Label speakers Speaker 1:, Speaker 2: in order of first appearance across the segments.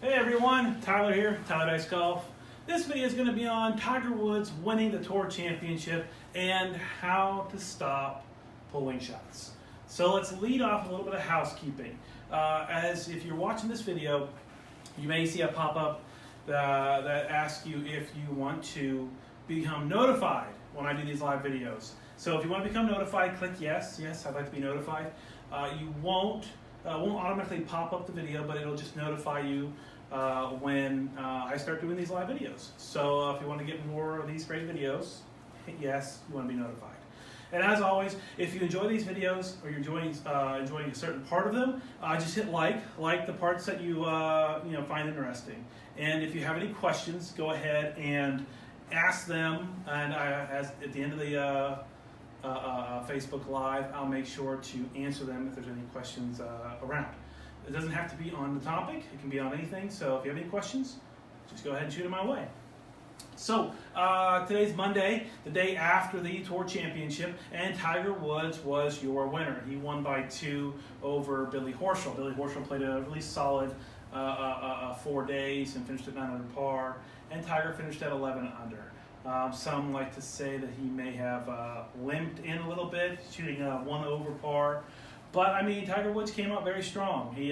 Speaker 1: Hey everyone, Tyler here, Tyler Dice Golf. This video is going to be on Tiger Woods winning the Tour Championship and how to stop pulling shots. So let's lead off a little bit of housekeeping. As if you're watching this video, you may see a pop-up that asks you if you want to become notified when I do these live videos. So if you want to become notified, click yes. Yes, I'd like to be notified. You won't automatically pop up the video, but it'll just notify you when I start doing these live videos. So if you want to get more of these great videos, hit yes, you want to be notified. And as always, if you enjoy these videos or you're enjoying a certain part of them, just hit like the parts that you find interesting. And if you have any questions, go ahead and ask them. And at the end of the Facebook Live, I'll make sure to answer them if there's any questions around. It doesn't have to be on the topic, it can be on anything, so if you have any questions, just go ahead and shoot them my way. So, today's Monday, the day after the Tour Championship, and Tiger Woods was your winner. He won by 2 over Billy Horschel. Billy Horschel played a really solid 4 days and finished at 9 under par, and Tiger finished at 11 under. Some like to say that he may have limped in a little bit, shooting 1 over par. But, I mean, Tiger Woods came out very strong. He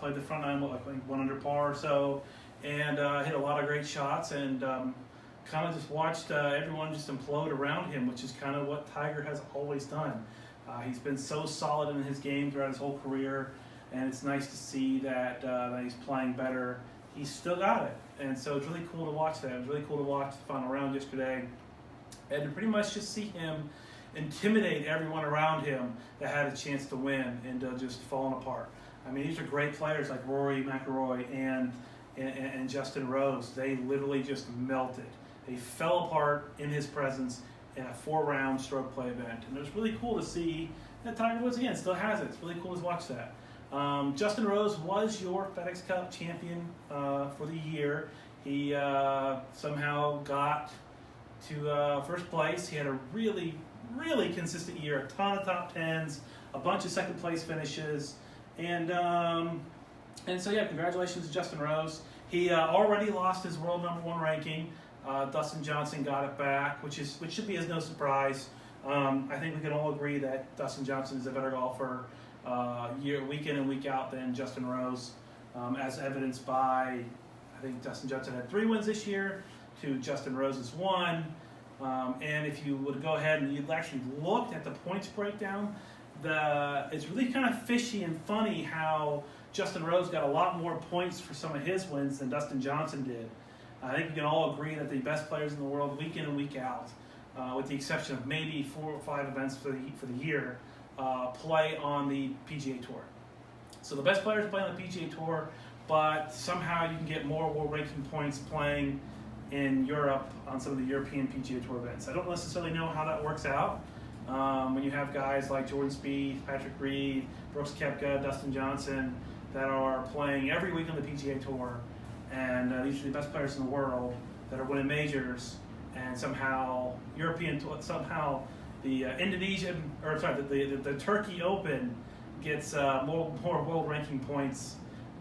Speaker 1: played the front nine, like 1 under par or so, and hit a lot of great shots, and kind of just watched everyone just implode around him, which is kind of what Tiger has always done. He's been so solid in his game throughout his whole career, and it's nice to see that he's playing better. He's still got it, and so it's really cool to watch that. It was really cool to watch the final round yesterday, and to pretty much just see him intimidate everyone around him that had a chance to win and just falling apart. I mean, these are great players like Rory McIlroy and Justin Rose. They literally just melted. They fell apart in his presence in a 4-round stroke play event. And it was really cool to see that Tiger Woods, again, still has it. It's really cool to watch that. Justin Rose was your FedEx Cup champion for the year. He somehow got to first place. He had a really consistent year, a ton of top 10s, a bunch of second place finishes, and so yeah, congratulations to Justin Rose. He already lost his world #1 ranking. Dustin Johnson got it back, which should be as no surprise. I think we can all agree that Dustin Johnson is a better golfer week in and week out than Justin Rose, as evidenced by, I think Dustin Johnson had 3 wins this year to Justin Rose's 1. And if you would go ahead and you'd actually looked at the points breakdown, it's really kind of fishy and funny how Justin Rose got a lot more points for some of his wins than Dustin Johnson did. I think we can all agree that the best players in the world, week in and week out, with the exception of maybe 4 or 5 events for the year, play on the PGA Tour. So the best players play on the PGA Tour, but somehow you can get more world ranking points playing in Europe on some of the European PGA Tour events. I don't necessarily know how that works out. When you have guys like Jordan Spieth, Patrick Reed, Brooks Koepka, Dustin Johnson that are playing every week on the PGA Tour, and these are the best players in the world that are winning majors, and somehow the the Turkey Open gets more world ranking points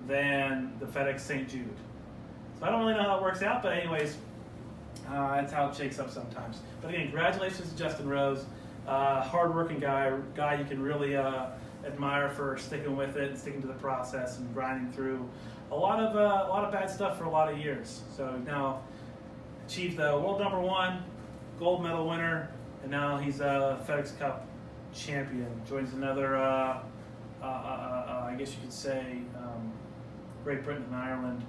Speaker 1: than the FedEx St. Jude. So I don't really know how it works out, but anyways, that's how it shakes up sometimes. But again, congratulations to Justin Rose, hard-working guy you can really admire for sticking with it and sticking to the process and grinding through a lot of bad stuff for a lot of years. So now achieved the world #1, gold medal winner, and now he's a FedEx Cup champion. Joins another, I guess you could say, Great Britain and Ireland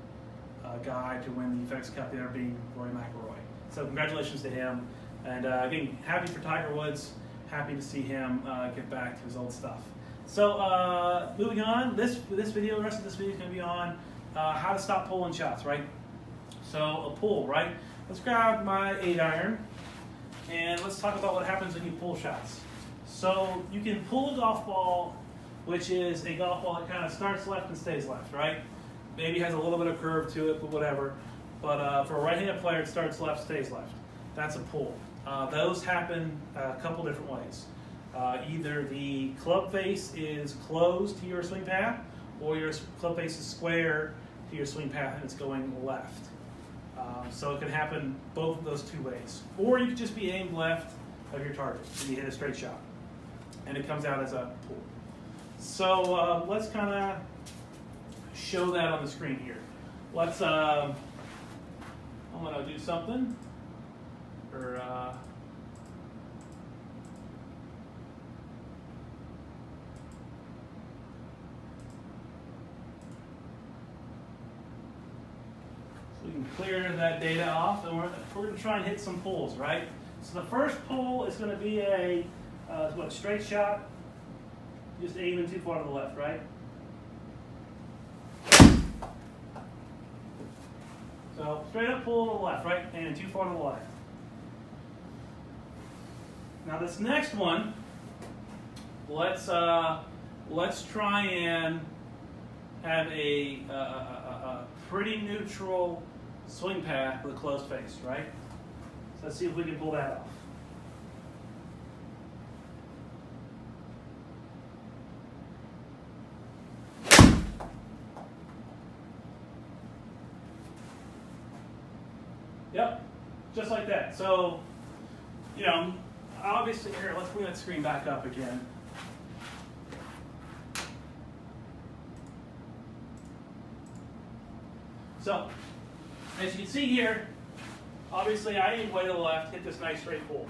Speaker 1: guy to win the FedEx Cup, there being Rory McIlroy. So congratulations to him, and again, happy for Tiger Woods. Happy to see him get back to his old stuff. So moving on, the rest of this video is going to be on how to stop pulling shots, right? So a pull, right? Let's grab my 8-iron, and let's talk about what happens when you pull shots. So you can pull a golf ball, which is a golf ball that kind of starts left and stays left, right? Maybe has a little bit of curve to it, but whatever. But for a right-handed player, it starts left, stays left. That's a pull. Those happen a couple different ways. Either the club face is closed to your swing path, or your club face is square to your swing path and it's going left. So it can happen both of those two ways. Or you could just be aimed left of your target and you hit a straight shot and it comes out as a pull. So let's kind of show that on the screen here. Let's, I'm going to do something. Or, we can clear that data off, and we're going to try and hit some pulls, right? So the first pull is going to be a straight shot, just aiming too far to the left, right? So straight up pull to the left, right? Aiming too far to the left. Now this next one, let's try and have a pretty neutral swing path with a closed face, right? So let's see if we can pull that off. Yep, just like that. So, you know, obviously here, let's bring that screen back up again. So, as you can see here, obviously I aimed way to the left, hit this nice straight pull.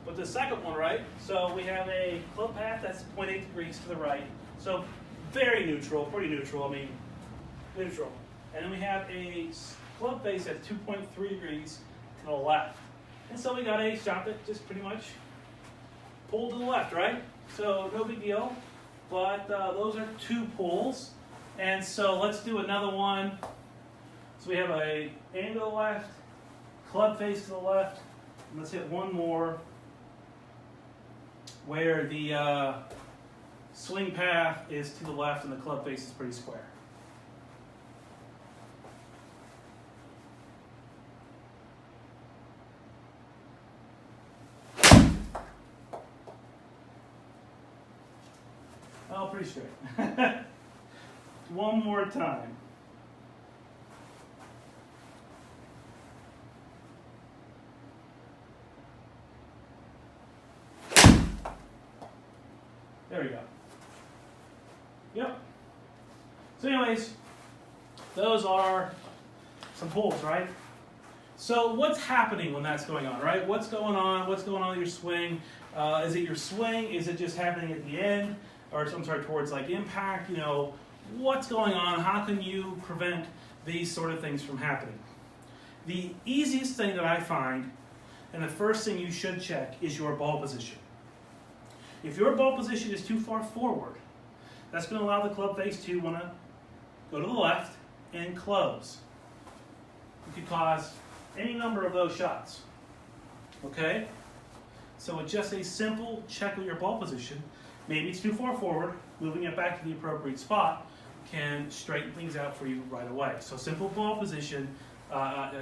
Speaker 1: But the second one, right? So we have a club path that's 0.8 degrees to the right. So very neutral, pretty neutral, I mean, neutral. And then we have a club face at 2.3 degrees to the left. And so we got a shot that just pretty much pulled to the left, right? So no big deal, but those are two pulls. And so let's do another one. So we have a aim to the left, club face to the left, and let's hit one more where the swing path is to the left and the club face is pretty square. Oh, pretty straight. One more time. There we go. Yep. So anyways, those are some pulls, right? So what's happening when that's going on, right? What's going on? What's going on with your swing? Is it your swing? Is it just happening at the end? Or I'm sorry, towards like impact? You know, what's going on? How can you prevent these sort of things from happening? The easiest thing that I find, and the first thing you should check, is your ball position. If your ball position is too far forward, that's going to allow the club face to want to go to the left and close. It could cause any number of those shots. Okay? So with just a simple check of your ball position, maybe it's too far forward, moving it back to the appropriate spot can straighten things out for you right away. So simple ball position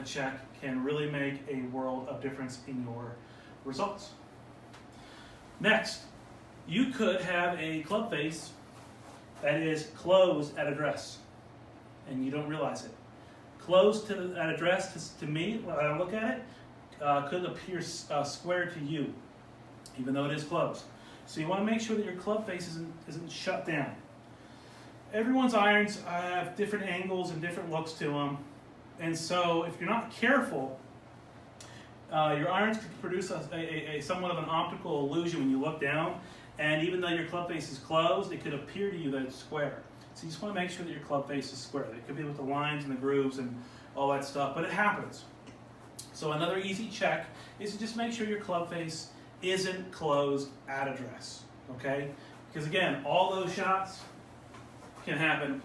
Speaker 1: check can really make a world of difference in your results. Next, you could have a club face that is closed at address, and you don't realize it. Closed at address, to me, when I look at it, could appear square to you, even though it is closed. So you want to make sure that your club face isn't shut down. Everyone's irons have different angles and different looks to them, and so if you're not careful, your irons could produce a somewhat of an optical illusion when you look down, and even though your club face is closed, it could appear to you that it's square. So you just want to make sure that your club face is square. It could be with the lines and the grooves and all that stuff, but it happens. So another easy check is to just make sure your club face isn't closed at address, okay? Because again, all those shots can happen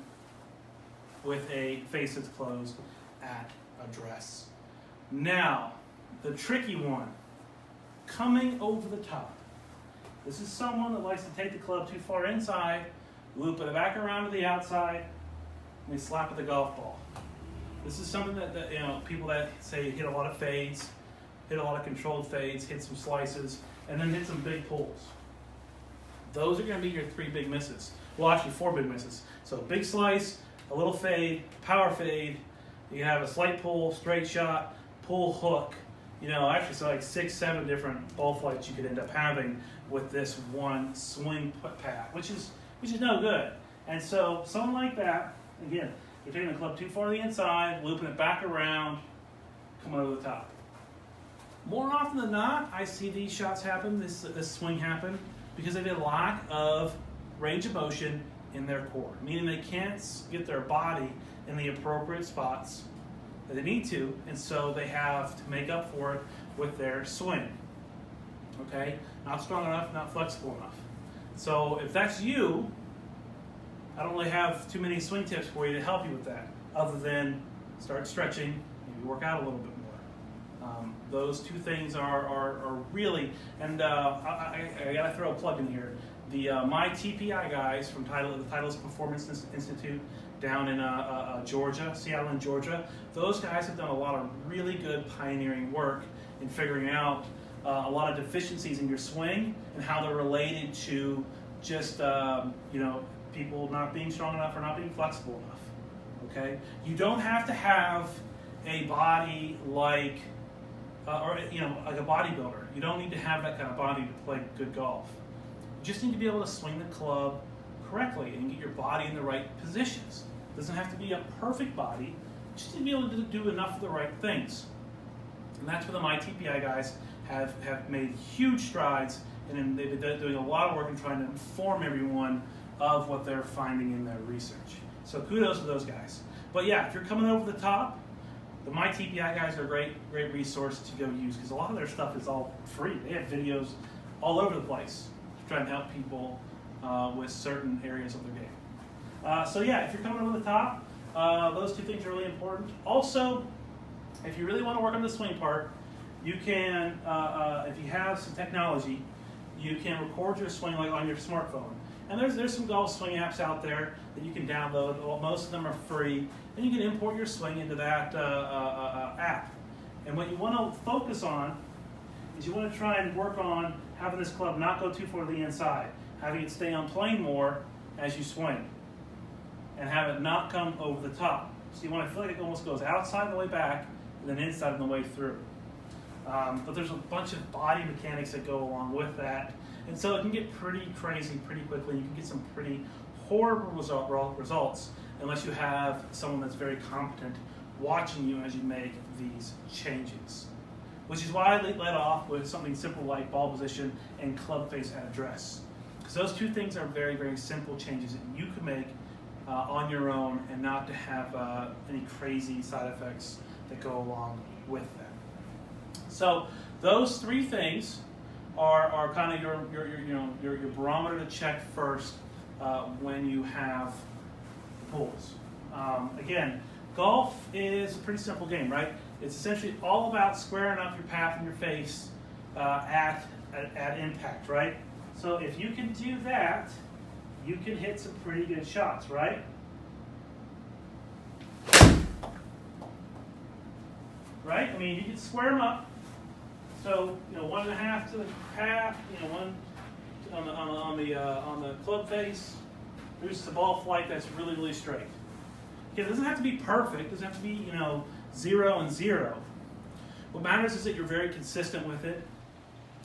Speaker 1: with a face that's closed at address. Now, the tricky one, coming over the top. This is someone that likes to take the club too far inside, loop it back around to the outside, and they slap at the golf ball. This is something that you know, people that say hit a lot of fades, hit a lot of controlled fades, hit some slices, and then hit some big pulls. Those are going to be your 3 big misses. Well, actually 4 big misses. So big slice, a little fade, power fade. You can have a slight pull, straight shot, pull, hook. You know, actually, so like 6, 7 different ball flights you could end up having with this one swing path, which is no good. And so something like that, again, you're taking the club too far to the inside, looping it back around, coming over the top. More often than not, I see these shots happen, this swing happen, because they have a lack of range of motion in their core, meaning they can't get their body in the appropriate spots that they need to, and so they have to make up for it with their swing. Okay? Not strong enough, not flexible enough. So if that's you, I don't really have too many swing tips for you to help you with that, other than start stretching, maybe work out a little bit more. Those two things are really, and I got to throw a plug in here. The my TPI guys from the Titleist Performance Institute down in Georgia, Seattle in Georgia, those guys have done a lot of really good pioneering work in figuring out a lot of deficiencies in your swing and how they're related to just people not being strong enough or not being flexible enough. Okay, you don't have to have a body like like a bodybuilder. You don't need to have that kind of body to play good golf. You just need to be able to swing the club correctly and get your body in the right positions. It doesn't have to be a perfect body. You just need to be able to do enough of the right things. And that's where the My TPI guys have made huge strides, and they've been doing a lot of work in trying to inform everyone of what they're finding in their research. So kudos to those guys. But yeah, if you're coming over the top, the My TPI guys are a great resource to go use, because a lot of their stuff is all free. They have videos all over the place to try and help people with certain areas of their game. So yeah, if you're coming over the top, those two things are really important. Also, if you really want to work on the swing part, you can, if you have some technology, you can record your swing like on your smartphone. And there's some golf swing apps out there that you can download. Most of them are free. And you can import your swing into that app. And what you want to focus on is you want to try and work on having this club not go too far to the inside, having it stay on plane more as you swing, and have it not come over the top. So you want to feel like it almost goes outside on the way back and then inside on the way through. But there's a bunch of body mechanics that go along with that. And so it can get pretty crazy pretty quickly. You can get some pretty horrible results unless you have someone that's very competent watching you as you make these changes. Which is why I led off with something simple like ball position and club face at address. Because those two things are very, very simple changes that you can make on your own, and not to have any crazy side effects that go along with them. So those three things are kind of your barometer to check first when you have pulls. Again, golf is a pretty simple game, right? It's essentially all about squaring up your path and your face at impact, right? So if you can do that, you can hit some pretty good shots, right? Right? I mean, you can square them up. So 1.5 to the path, one on the club face. There's the ball flight that's really, really straight. Okay, it doesn't have to be perfect. It doesn't have to be 0 and 0. What matters is that you're very consistent with it,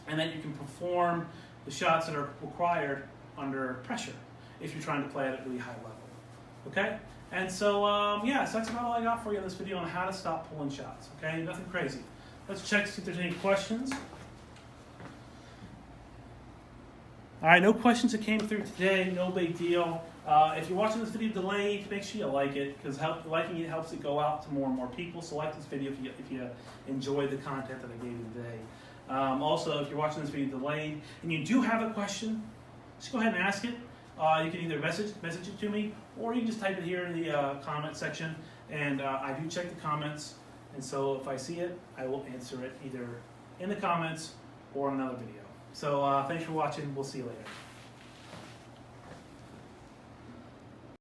Speaker 1: and that you can perform the shots that are required under pressure if you're trying to play at a really high level. Okay? And so, so that's about all I got for you in this video on how to stop pulling shots. Okay? Nothing crazy. Let's check to see if there's any questions. All right, no questions that came through today. No big deal. If you're watching this video delayed, make sure you like it, because liking it helps it go out to more and more people. So like this video if you enjoy the content that I gave you today. Also, if you're watching this video delayed and you do have a question, just go ahead and ask it. You can either message it to me, or you can just type it here in the comment section. And I do check the comments. And so if I see it, I will answer it either in the comments or in another video. So thanks for watching. We'll see you later.